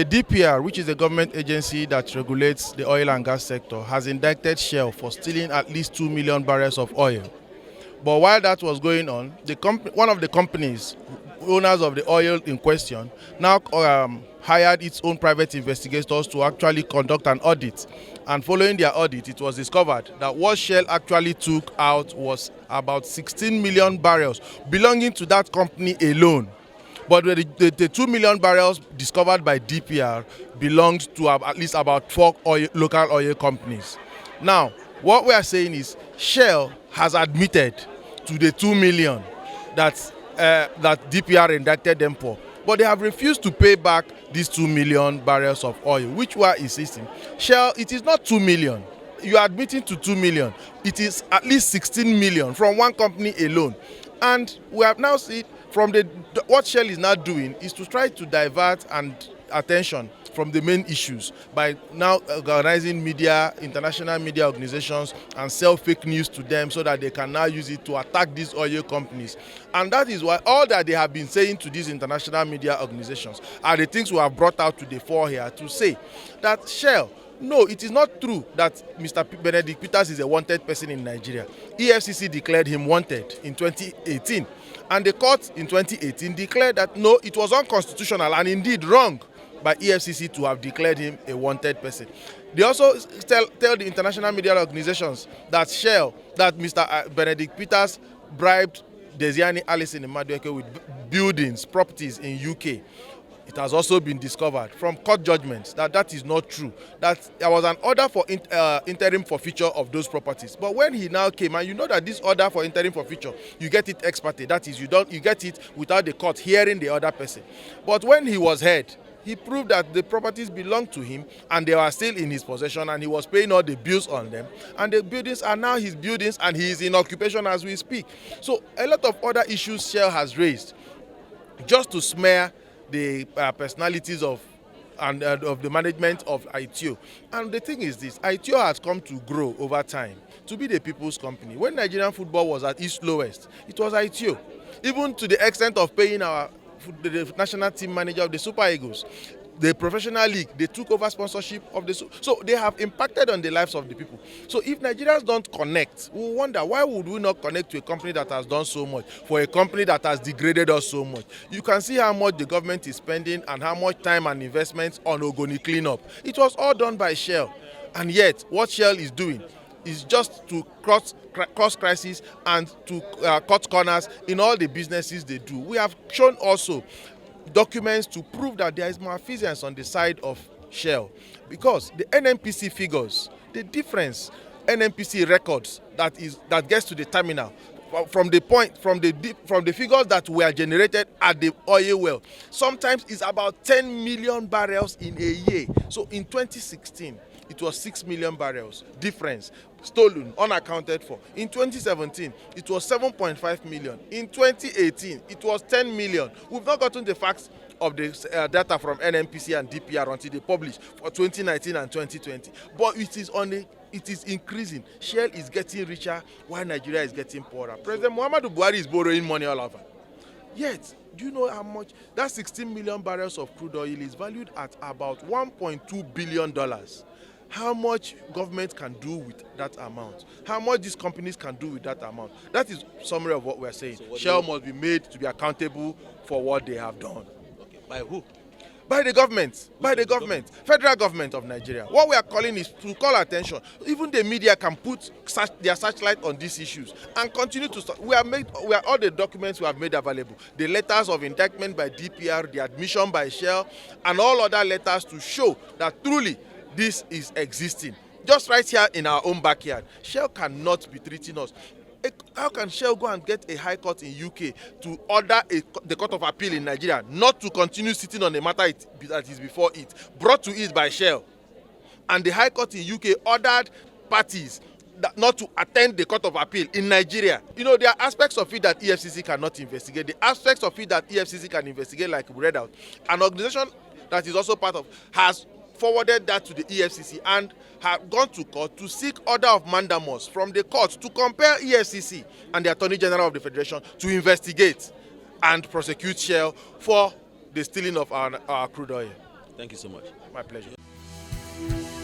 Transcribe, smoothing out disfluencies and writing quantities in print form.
the DPR, which is a government agency that regulates the oil and gas sector, has indicted Shell for stealing at least 2 million barrels of oil. But while that was going on, one of the companies, owners of the oil in question, now hired its own private investigators to actually conduct an audit. And following their audit, it was discovered that what Shell actually took out was about 16 million barrels belonging to that company alone. But the 2 million barrels discovered by DPR belonged to at least about 4 local oil companies. Now, what we are saying is Shell has admitted to the 2 million that DPR indicted them for. But they have refused to pay back these 2 million barrels of oil, which we are insisting. Shell, it is not 2 million. You are admitting to 2 million. It is at least 16 million from one company alone. And we have now seen from what Shell is now doing is to try to divert attention from the main issues by now organizing media, international media organizations, and sell fake news to them so that they can now use it to attack these oil companies. And that is why all that they have been saying to these international media organizations are the things we have brought out to the fore here to say that Shell, no, it is not true that Mr. Benedict Peters is a wanted person in Nigeria. EFCC declared him wanted in 2018. And the court in 2018 declared that no, it was unconstitutional and indeed wrong by EFCC to have declared him a wanted person. They also tell the international media organizations that Mr. Benedict Peters bribed Desiani Alison Madueke with buildings, properties in UK. It has also been discovered from court judgments that is not true, that there was an order for interim forfeiture of those properties. But when he now came, and you know that this order for interim forfeiture, you get it ex parte, that is, you get it without the court hearing the other person. But when he was heard, he proved that the properties belonged to him and they were still in his possession and he was paying all the bills on them. And the buildings are now his buildings and he is in occupation as we speak. So a lot of other issues Shell has raised just to smear the personalities of the management of ITO. And the thing is this, ITO has come to grow over time to be the people's company. When Nigerian football was at its lowest, it was ITO. Even to the extent of paying the national team manager of the Super Eagles, the professional league, they took over sponsorship of the. So they have impacted on the lives of the people. So if Nigerians don't connect, we wonder why would we not connect to a company that has done so much, for a company that has degraded us so much. You can see how much the government is spending and how much time and investment on Ogoni cleanup. It was all done by Shell. And yet, what Shell is doing is just to cross crises and to cut corners in all the businesses they do. We have shown also documents to prove that there is malfeasance on the side of Shell, because the NNPC figures, the difference NNPC records that gets to the terminal from the figures that were generated at the oil well, sometimes is about 10 million barrels in a year. So in 2016 it was 6 million barrels difference, stolen, unaccounted for. In 2017, it was 7.5 million. In 2018, it was 10 million. We've not gotten the facts of the data from NNPC and DPR until they publish for 2019 and 2020. But it is increasing. Shell is getting richer while Nigeria is getting poorer. President Muhammadu Buhari is borrowing money all over. Yet, do you know how much? That 16 million barrels of crude oil is valued at about $1.2 billion. How much government can do with that amount? How much these companies can do with that amount? That is summary of what we're saying. So Shell must be made to be accountable for what they have done. Okay. By who? By the government. By the government. Federal government of Nigeria. What we are calling is to call attention. Even the media can put their searchlight on these issues and continue to. We are all the documents we have made available. The letters of indictment by DPR, the admission by Shell, and all other letters to show that truly this is existing. Just right here in our own backyard. Shell cannot be treating us. How can Shell go and get a high court in UK to order the Court of Appeal in Nigeria not to continue sitting on a matter that is before it, brought to it by Shell? And the High Court in UK ordered parties not to attend the Court of Appeal in Nigeria. You know, there are aspects of it that EFCC cannot investigate. The aspects of it that EFCC can investigate, like we read out. An organization that is also part of has forwarded that to the EFCC and have gone to court to seek order of mandamus from the court to compel EFCC and the Attorney General of the Federation to investigate and prosecute Shell for the stealing of our crude oil. Thank you so much. My pleasure.